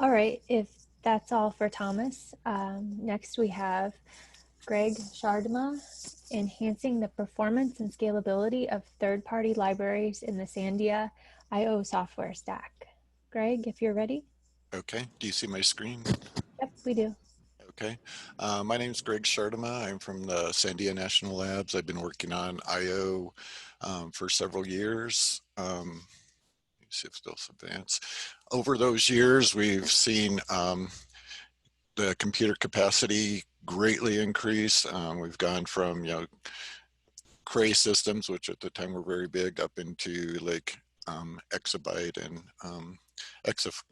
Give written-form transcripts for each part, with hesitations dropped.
All right, if that's all for Thomas, next we have Greg Sjaardema, enhancing the performance and scalability of third-party libraries in the Sandia IO software stack. Greg, if you're ready. Okay, do you see my screen? Yep, we do. Okay, my name is Greg Sjaardema. I'm from the Sandia National Labs. I've been working on I/O for several years. Let me see if they'll advance. Over those years, we've seen the computer capacity greatly increase. We've gone from Cray systems, which at the time were very big, up into like exabyte and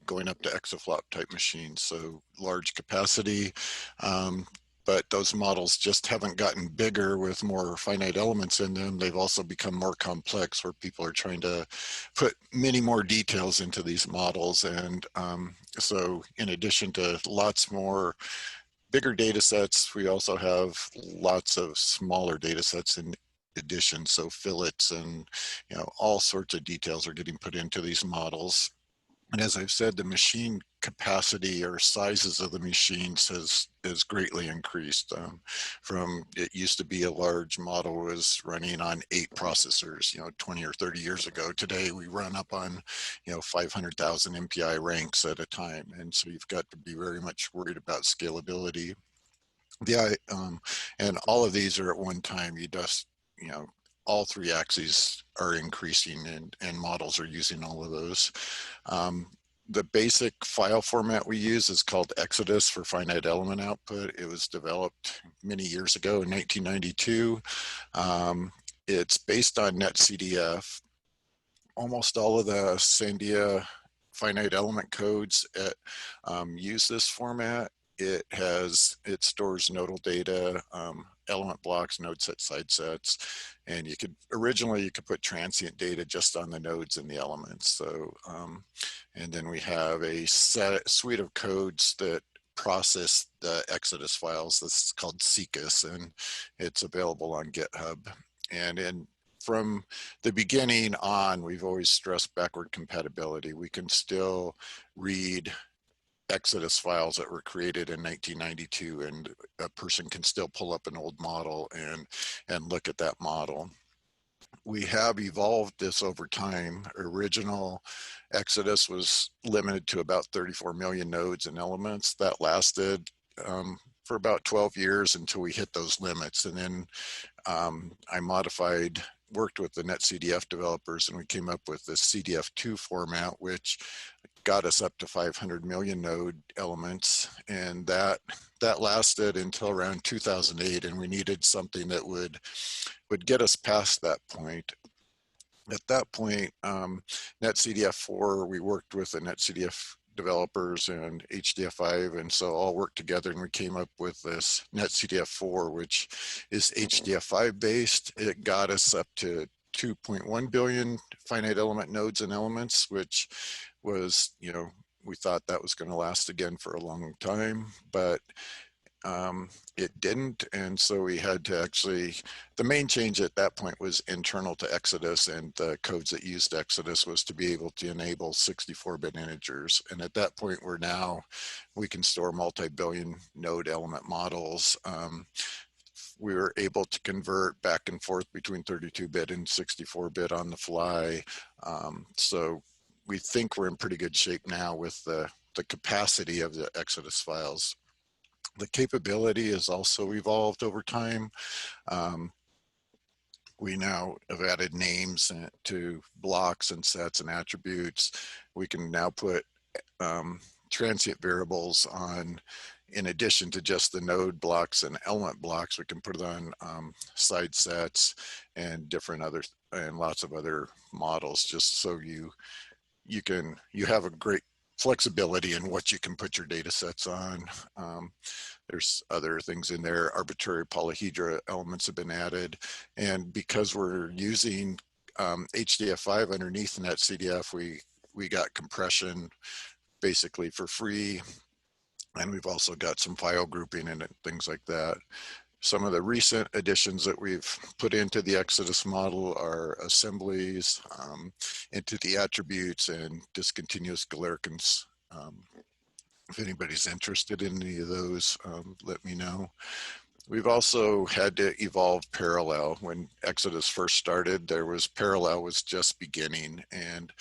going up to exaflop type machines. So large capacity, but those models just haven't gotten bigger with more finite elements in them. They've also become more complex where people are trying to put many more details into these models. And so in addition to lots more bigger data sets, we also have lots of smaller data sets in addition. So fillets and all sorts of details are getting put into these models. And as I've said, the machine capacity or sizes of the machines has greatly increased. From it used to be a large model was running on 8 processors, 20 or 30 years ago. Today we run up on 500,000 MPI ranks at a time, and so you've got to be very much worried about scalability. And all of these are at one time. You just all 3 axes are increasing, and models are using all of those. The basic file format we use is called Exodus for finite element output. It was developed many years ago in 1992. It's based on NetCDF. Almost all of the Sandia finite element codes use this format. It stores nodal data, element blocks, node set, side sets, and originally you could put transient data just on the nodes and the elements. So, and then we have a suite of codes that process the Exodus files. This is called Cgns, and it's available on GitHub. And from the beginning on, we've always stressed backward compatibility. We can still read Exodus files that were created in 1992, and a person can still pull up an old model and look at that model. We have evolved this over time. Original Exodus was limited to about 34 million nodes and elements. That lasted for about 12 years until we hit those limits. And then I worked with the NetCDF developers, and we came up with the CDF2 format, which got us up to 500 million node elements, and that lasted until around 2008, and we needed something that would get us past that point. At that point, NetCDF4, we worked with the NetCDF developers and HDF5, and so all worked together, and we came up with this NetCDF4, which is HDF5 based. It got us up to 2.1 billion finite element nodes and elements, which was, we thought that was going to last again for a long time, but it didn't. And so we had to the main change at that point was internal to Exodus, and the codes that used Exodus was to be able to enable 64-bit integers. And at that point, we can store multi-billion node element models. We were able to convert back and forth between 32-bit and 64-bit on the fly. So we think we're in pretty good shape now with the capacity of the Exodus files. The capability has also evolved over time. We now have added names to blocks and sets and attributes. We can now put transient variables on, in addition to just the node blocks and element blocks. We can put it on side sets and lots of other models, just so you have a great flexibility in what you can put your data sets on. There's other things in there. Arbitrary polyhedra elements have been added. And because we're using HDF5 underneath NetCDF, we got compression basically for free. And we've also got some file grouping and things like that. Some of the recent additions that we've put into the Exodus model are assemblies, into the attributes, and discontinuous Galerkin's If anybody's interested in any of those, let me know. We've also had to evolve parallel. When Exodus first started, there was parallel was just beginning, and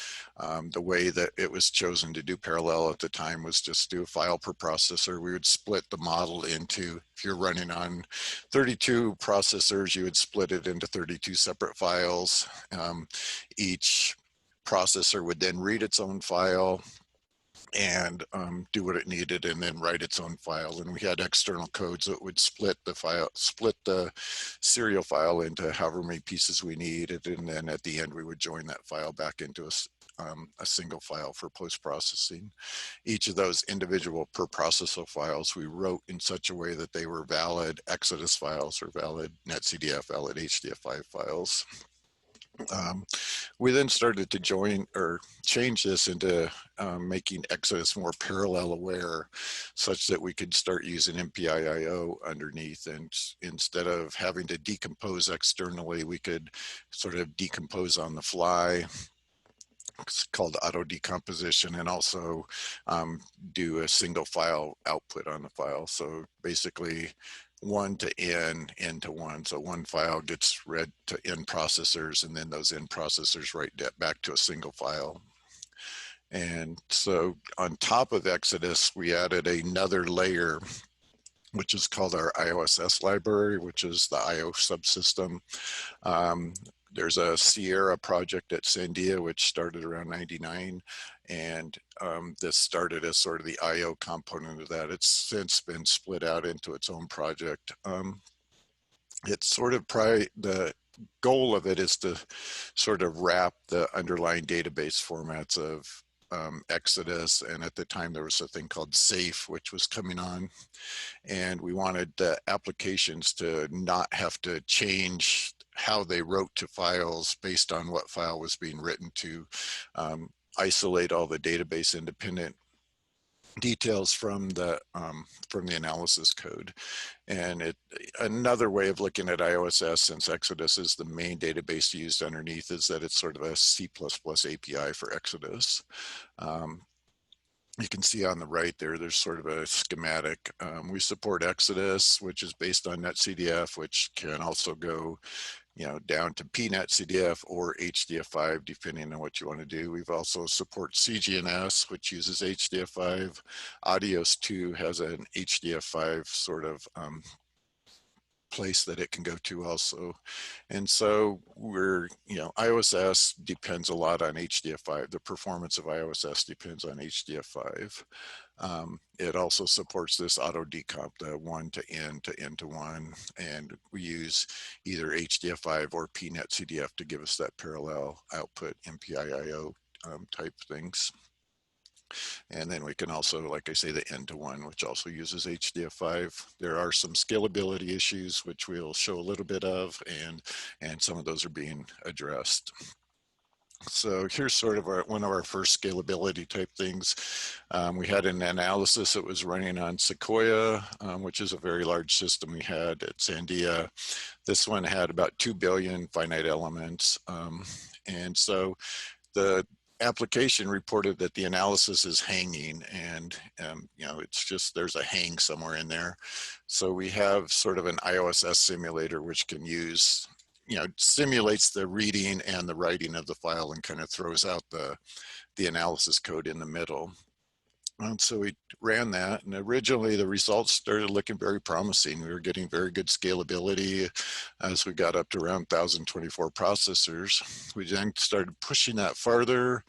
the way that it was chosen to do parallel at the time was just do a file per processor. We would split the model into, if you're running on 32 processors, you would split it into 32 separate files. Each processor would then read its own file and do what it needed and then write its own file. And we had external codes that would split the file, split the serial file into however many pieces we needed. And then at the end, we would join that file back into a single file for post-processing. Each of those individual per processor files we wrote in such a way that they were valid Exodus files or valid netcdf, valid HDF5 files. Um, we then started to join or change this into making Exodus more parallel aware, such that we could start using MPIIO underneath. And instead of having to decompose externally, we could sort of decompose on the fly. It's called auto decomposition, and also do a single file output on the file. So basically, one to n to one. So one file gets read to n processors, and then those n processors write that back to a single file. And so on top of Exodus, we added another layer, which is called our IOSS library, which is the IO subsystem. Um, there's a Sierra project at Sandia, which started around 99. And this started as sort of the IO component of that. It's since been split out into its own project. It's sort of the goal of it is to sort of wrap the underlying database formats of Exodus. And at the time, there was a thing called SAFE, which was coming on. And we wanted the applications to not have to change how they wrote to files based on what file was being written to, isolate all the database independent details from the analysis code. And another way of looking at IOSS, since Exodus is the main database used underneath, is that it's sort of a C++ API for Exodus. You can see on the right there's sort of a schematic. We support Exodus, which is based on netcdf, which can also go down to pnetcdf or HDF5, depending on what you want to do. We've also support Cgns, which uses HDF5. Audios 2 has an HDF5 sort of place that it can go to also. And so IOSS depends a lot on HDF5. The performance of IOSS depends on HDF5. It also supports this auto decomp, the 1 to n to n to 1. And we use either HDF5 or pnetcdf to give us that parallel output MPIIO type things. And then we can also, like I say, the n to 1, which also uses HDF5. There are some scalability issues, which we'll show a little bit of, and some of those are being addressed. So here's sort of one of our first scalability type things. We had an analysis that was running on Sequoia, which is a very large system we had at Sandia. This one had about 2 billion finite elements. And so the application reported that the analysis is hanging, and it's just there's a hang somewhere in there. So we have sort of an IOSS simulator which can use simulates the reading and the writing of the file and kind of throws out the analysis code in the middle. And so we ran that, and originally the results started looking very promising. We were getting very good scalability as we got up to around 1,024 processors. We then started pushing that farther,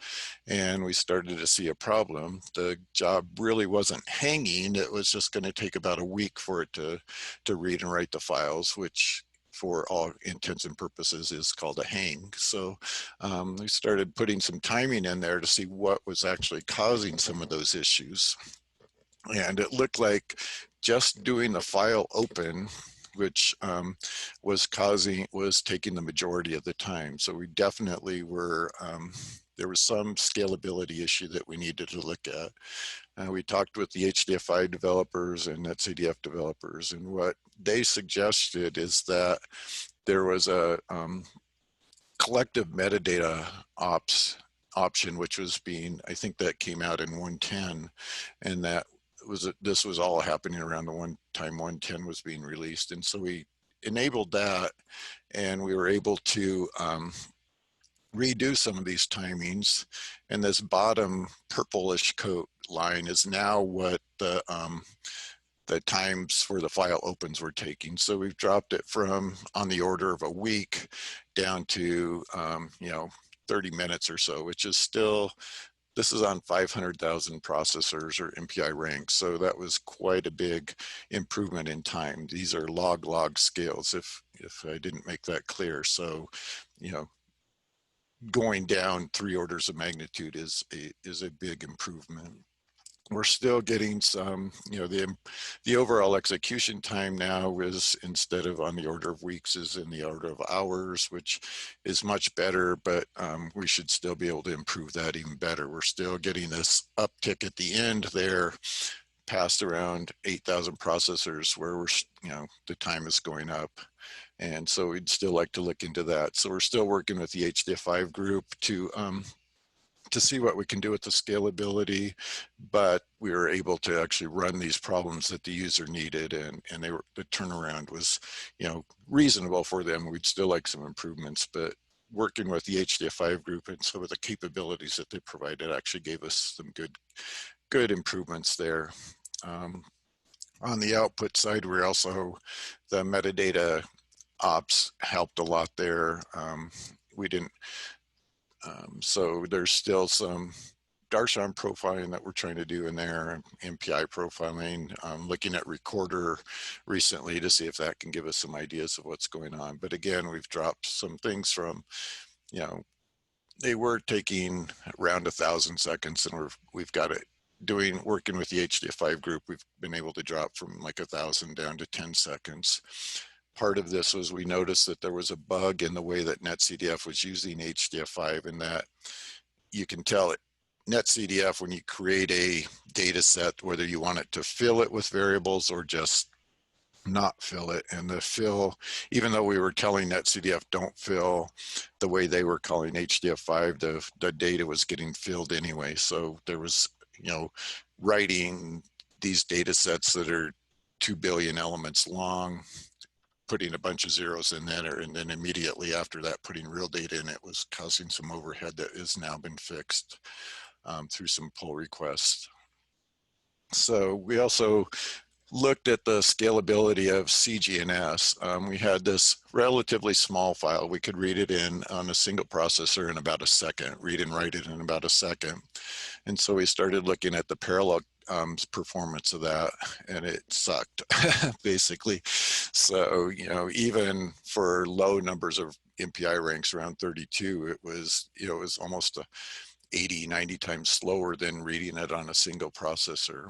and we started to see a problem. The job really wasn't hanging. It was just going to take about a week for it to read and write the files, which for all intents and purposes is called a hang. So we started putting some timing in there to see what was actually causing some of those issues. And it looked like just doing the file open, which was taking the majority of the time. So we definitely were, there was some scalability issue that we needed to look at. We talked with the HDF5 developers and netcdf developers, and what they suggested is that there was a collective metadata option, which was I think that came out in 110, and that this was all happening around the one time 110 was being released. And so we enabled that, and we were able to redo some of these timings. And this bottom purplish coat line is now what the times for the file opens were taking. So we've dropped it from on the order of a week down to 30 minutes or so, which is still, this is on 500,000 processors or MPI ranks. So that was quite a big improvement in time. These are log scales, if I didn't make that clear. So, going down 3 orders of magnitude is a big improvement. We're still getting some, the overall execution time now is, instead of on the order of weeks, is in the order of hours, which is much better, but we should still be able to improve that even better. We're still getting this uptick at the end there, past around 8,000 processors, where the time is going up. And so we'd still like to look into that. So we're still working with the HDF5 group to see what we can do with the scalability, but we were able to actually run these problems that the user needed, and the turnaround was, reasonable for them. We'd still like some improvements, but working with the HDF5 group and some of the capabilities that they provided actually gave us some good improvements there. On the output side, we're also, the metadata ops helped a lot there. We didn't, so there's still some Darshan profiling that we're trying to do in there, MPI profiling, looking at recorder recently to see if that can give us some ideas of what's going on. But again, we've dropped some things from, they were taking around 1,000 seconds, and we've got it working with the HDF5 group, we've been able to drop from like 1,000 down to 10 seconds. Part of this was we noticed that there was a bug in the way that NetCDF was using HDF5, and that you can tell it, NetCDF, when you create a data set, whether you want it to fill it with variables or just not fill it. And the fill, even though we were telling NetCDF don't fill the way they were calling HDF5, the data was getting filled anyway. So there was, writing these data sets that are 2 billion elements long, putting a bunch of zeros in there, and then immediately after that putting real data in, it was causing some overhead that has now been fixed through some pull requests. So we also looked at the scalability of Cgns. We had this relatively small file. We could read it in on a single processor in about a second, read and write it in about a second. And so we started looking at the parallel performance of that, and it sucked basically. So, even for low numbers of MPI ranks around 32, it was almost 80, 90 times slower than reading it on a single processor.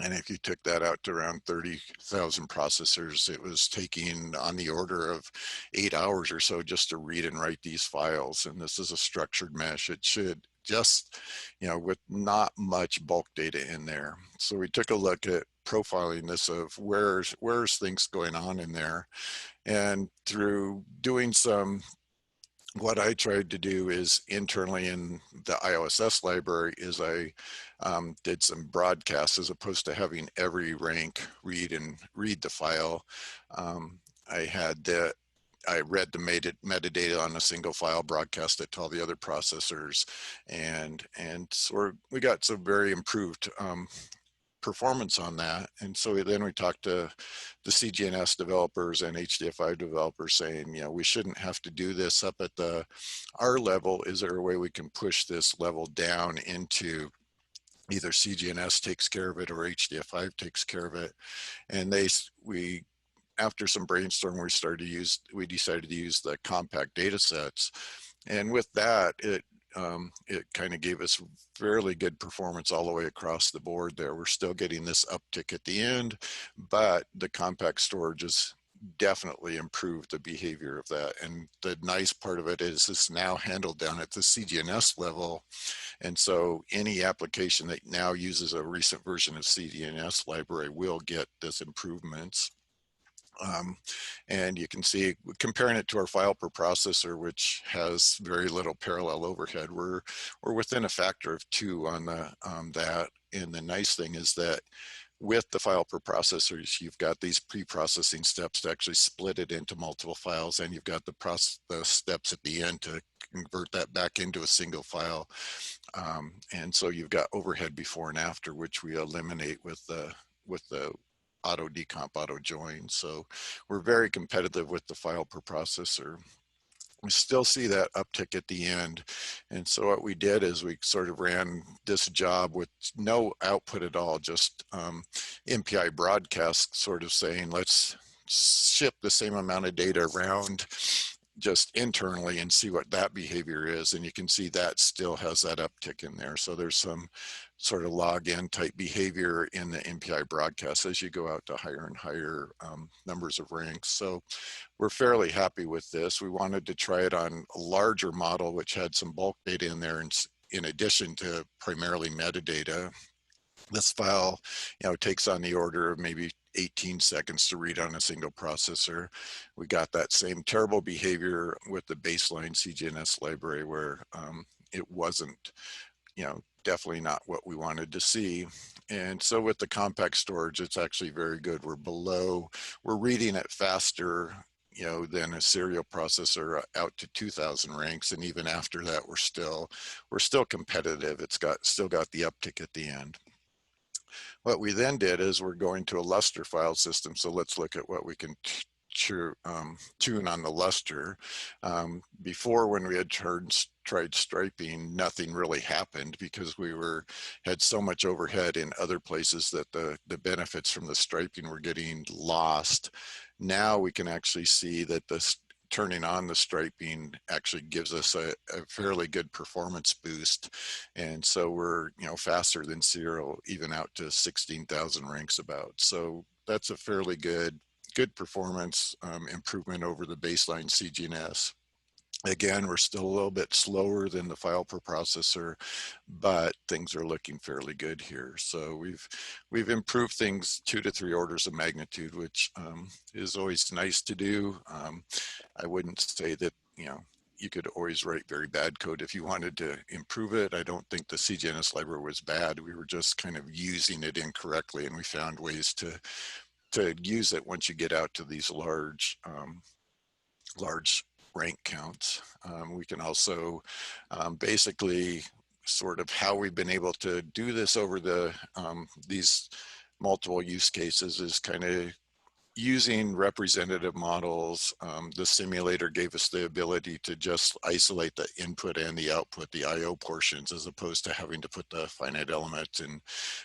And if you took that out to around 30,000 processors, it was taking on the order of 8 hours or so just to read and write these files. And this is a structured mesh. It should just, with not much bulk data in there. So we took a look at profiling this of where's things going on in there. And through doing what I tried to do is internally in the IOSS library is I did some broadcasts as opposed to having every rank read the file. I read the metadata on a single file, broadcast it to all the other processors, and so we got some very improved performance on that. And so then we talked to the Cgns developers and HDF5 developers saying, we shouldn't have to do this up at our level. Is there a way we can push this level down into either Cgns takes care of it or HDF5 takes care of it? And after some brainstorm, we decided to use the compact data sets. And with that, it kind of gave us fairly good performance all the way across the board there. We're still getting this uptick at the end, but the compact storage has definitely improved the behavior of that. And the nice part of it is it's now handled down at the CGNS level. And so any application that now uses a recent version of CGNS library will get this improvements. And you can see, comparing it to our file per processor, which has very little parallel overhead, we're within a factor of 2 on that. And the nice thing is that with the file preprocessors, you've got these pre-processing steps to actually split it into multiple files, and you've got the steps at the end to convert that back into a single file. And so you've got overhead before and after, which we eliminate with the auto decomp, auto join. So we're very competitive with the file preprocessor. We still see that uptick at the end. And so what we did is we sort of ran this job with no output at all, just MPI broadcast, sort of saying, let's ship the same amount of data around just internally and see what that behavior is. And you can see that still has that uptick in there. So there's some sort of login type behavior in the MPI broadcast as you go out to higher and higher numbers of ranks. So we're fairly happy with this. We wanted to try it on a larger model, which had some bulk data in there, and in addition to primarily metadata. This file, takes on the order of maybe 18 seconds to read on a single processor. We got that same terrible behavior with the baseline Cgns library where it wasn't, definitely not what we wanted to see. And so with the compact storage, it's actually very good. We're reading it faster than a serial processor out to 2000 ranks. And even after that, we're still competitive. It's still got the uptick at the end. What we then did is we're going to a Lustre file system. So let's look at what we can tune on the Lustre. Before, when we had tried striping, nothing really happened because we had so much overhead in other places that the benefits from the striping were getting lost. Now we can actually see that turning on the striping actually gives us a fairly good performance boost. And so we're faster than serial, even out to 16,000 ranks about. So that's a fairly good performance improvement over the baseline Cgns. Again, we're still a little bit slower than the file preprocessor, but things are looking fairly good here. So we've improved things 2 to 3 orders of magnitude, which is always nice to do. I wouldn't say that you could always write very bad code if you wanted to improve it. I don't think the Cgns library was bad. We were just kind of using it incorrectly, and we found ways to use it once you get out to these large rank counts. We can also basically sort of how we've been able to do this over these multiple use cases is kind of using representative models. The simulator gave us the ability to just isolate the input and the output, the IO portions, as opposed to having to put the finite element and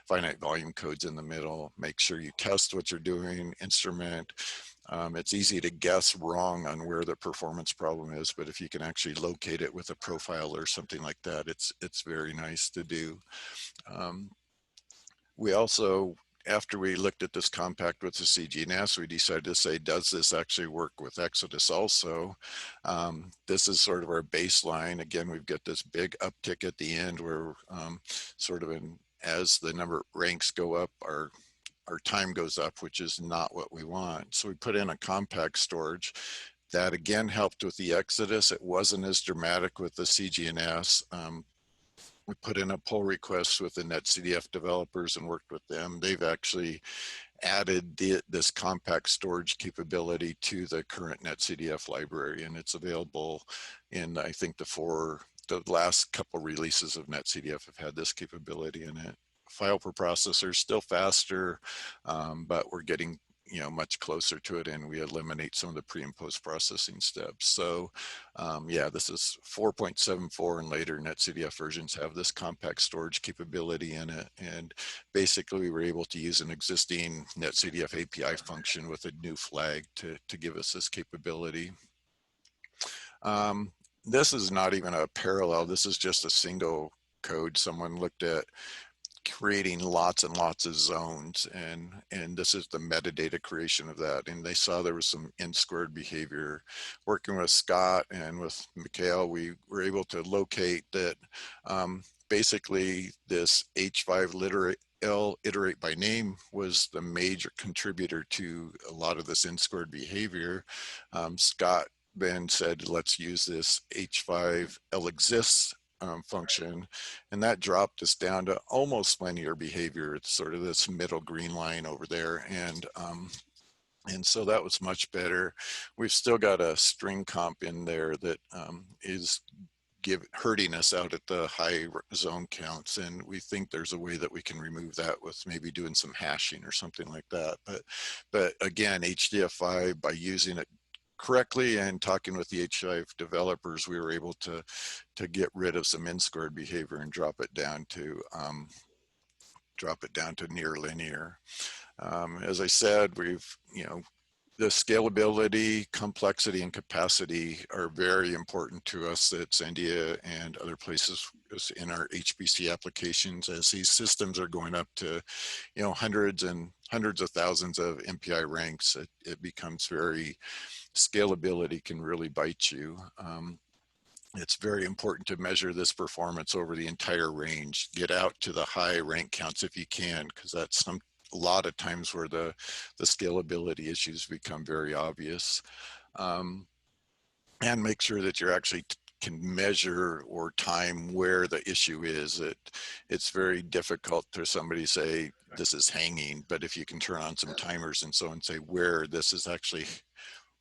finite volume codes in the middle. Make sure you test what you're doing, instrument. It's easy to guess wrong on where the performance problem is, but if you can actually locate it with a profile or something like that, it's very nice to do. We also, after we looked at this compact with the Cgns, we decided to say, does this actually work with Exodus also? This is sort of our baseline. Again, we've got this big uptick at the end where sort of as the number of ranks go up, our time goes up, which is not what we want. So we put in a compact storage. That again helped with the Exodus. It wasn't as dramatic with the Cgns. We put in a pull request with the NetCDF developers and worked with them. They've actually added this compact storage capability to the current NetCDF library, and it's available in, I think, the last couple releases of NetCDF have had this capability in it. File preprocessor is still faster, but we're getting much closer to it, and we eliminate some of the pre and post processing steps. So yeah, this is 4.74 and later NetCDF versions have this compact storage capability in it. And basically we were able to use an existing NetCDF API function with a new flag to give us this capability. This is not even a parallel. This is just a single code. Someone looked at creating lots and lots of zones, and this is the metadata creation of that, and they saw there was some n-squared behavior. Working with Scott and with Mikhail, we were able to locate that basically this H5 iterate by name was the major contributor to a lot of this n-squared behavior. Scott then said, let's use this H5 exists function, and that dropped us down to almost linear behavior. It's sort of this middle green line over there, and so that was much better. We've still got a string comp in there that is hurting us out at the high zone counts, and we think there's a way that we can remove that with maybe doing some hashing or something like that. But again, HDF5, by using it correctly and talking with the H5 developers, we were able to get rid of some n-squared behavior and drop it down to near linear. As I said, we've, the scalability, complexity, and capacity are very important to us at Sandia and other places in our HPC applications, as these systems are going up to, hundreds and hundreds of thousands of MPI ranks. It becomes very, scalability can really bite you. It's very important to measure this performance over the entire range. Get out to the high rank counts if you can, because that's a lot of times where the scalability issues become very obvious. And make sure that you're actually can measure or time where the issue is. It's very difficult to somebody say this is hanging, but if you can turn on some timers and so on, say where this is actually,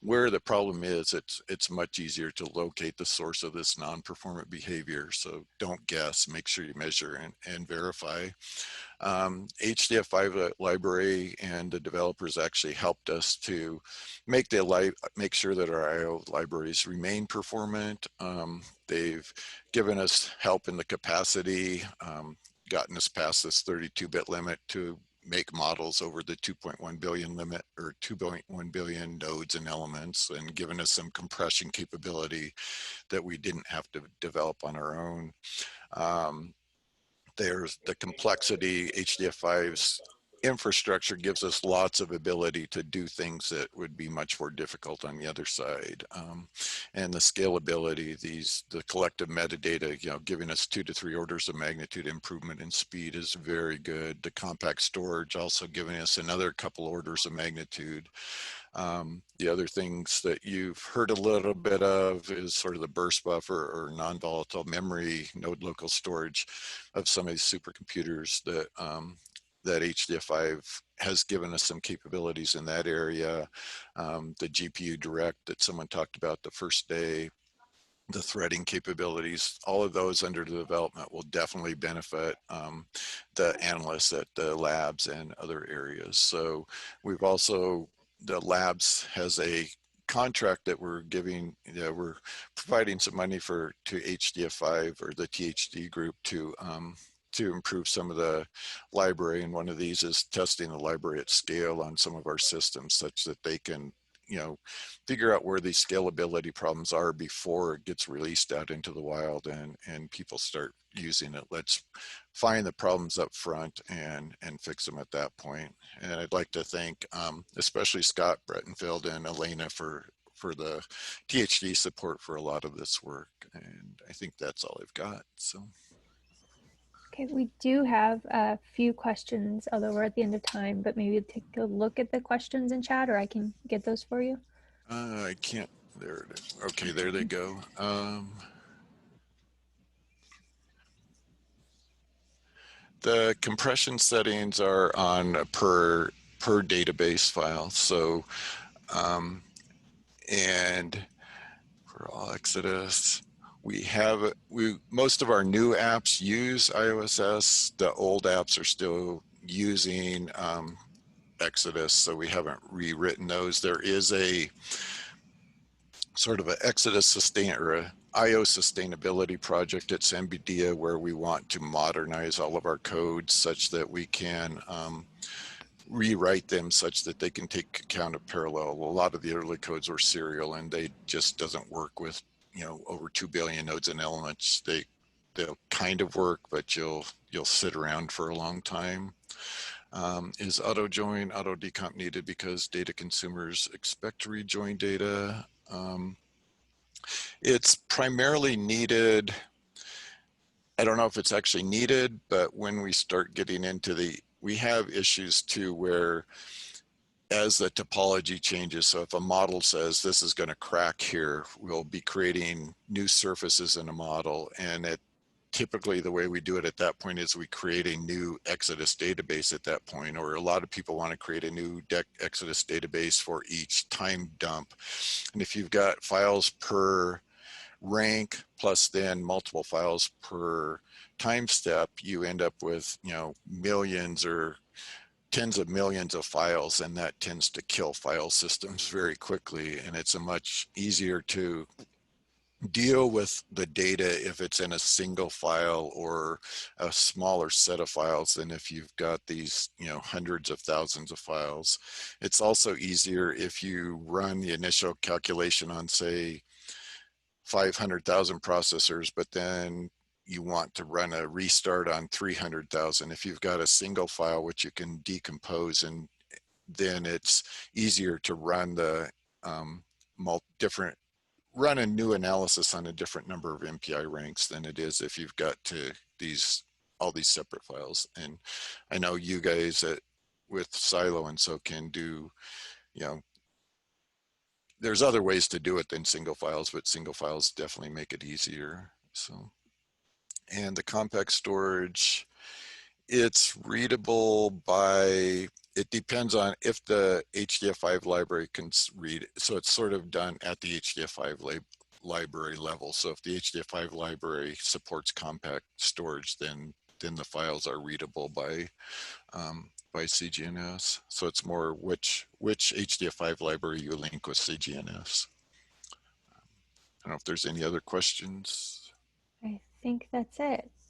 where the problem is, it's much easier to locate the source of this non-performant behavior. So don't guess, make sure you measure and verify. HDF5 library and the developers actually helped us to make sure that our IO libraries remain performant. They've given us help in the capacity, gotten us past this 32-bit limit to make models over the 2.1 billion limit, or 2.1 billion nodes and elements, and given us some compression capability that we didn't have to develop on our own. There's the complexity. HDF5's infrastructure gives us lots of ability to do things that would be much more difficult on the other side. And the scalability, the collective metadata, giving us 2 to 3 orders of magnitude improvement in speed is very good. The compact storage also giving us another couple orders of magnitude. The other things that you've heard a little bit of is sort of the burst buffer or non-volatile memory node local storage of some of these supercomputers that HDF5 has given us some capabilities in that area. The GPU Direct that someone talked about the first day, the threading capabilities, all of those under the development will definitely benefit the analysts at the labs and other areas. So we've also, the labs has a contract that we're giving, we're providing some money to HDF5 or the THD group to improve some of the library. And one of these is testing the library at scale on some of our systems such that they can, figure out where these scalability problems are before it gets released out into the wild and people start using it. Let's find the problems up front and fix them at that point. And I'd like to thank especially Scott Brettenfeld and Elena for the THD support for a lot of this work. And I think that's all I've got. So. Okay, we do have a few questions, although we're at the end of time, but maybe take a look at the questions in chat, or I can get those for you. I can't, there it is. Okay, there they go. The compression settings are on a per database file. So, and for all Exodus, most of our new apps use IOSS. The old apps are still using Exodus, so we haven't rewritten those. There is a sort of an Exodus or a IO sustainability project at Sandia where we want to modernize all of our codes such that we can rewrite them such that they can take account of parallel. A lot of the early codes were serial and they just doesn't work with, over 2 billion nodes and elements. They'll kind of work, but you'll sit around for a long time. Is Autojoin, auto decomp needed because data consumers expect to rejoin data? It's primarily needed. I don't know if it's actually needed, but when we start getting into we have issues too where as the topology changes, so if a model says this is going to crack here, we'll be creating new surfaces in a model, and typically the way we do it at that point is we create a new Exodus database at that point, or a lot of people want to create a new Exodus database for each time dump. And if you've got files per rank plus then multiple files per time step, you end up with, millions or tens of millions of files, and that tends to kill file systems very quickly. And it's a much easier to deal with the data if it's in a single file or a smaller set of files than if you've got these, hundreds of thousands of files. It's also easier if you run the initial calculation on, say, 500,000 processors, but then you want to run a restart on 300,000. If you've got a single file which you can decompose, and then it's easier to run the different run a new analysis on a different number of MPI ranks than it is if you've got to these all these separate files. And I know you guys with Silo and so can do, you know, there's other ways to do it than single files, but single files definitely make it easier. So, and the compact storage, it's readable by, it depends on if the HDF5 library can read. So it's sort of done at the HDF5 library level. So if the HDF5 library supports compact storage, then the files are readable by Cgns. So it's more which HDF5 library you link with Cgns. I don't know if there's any other questions. I think that's it.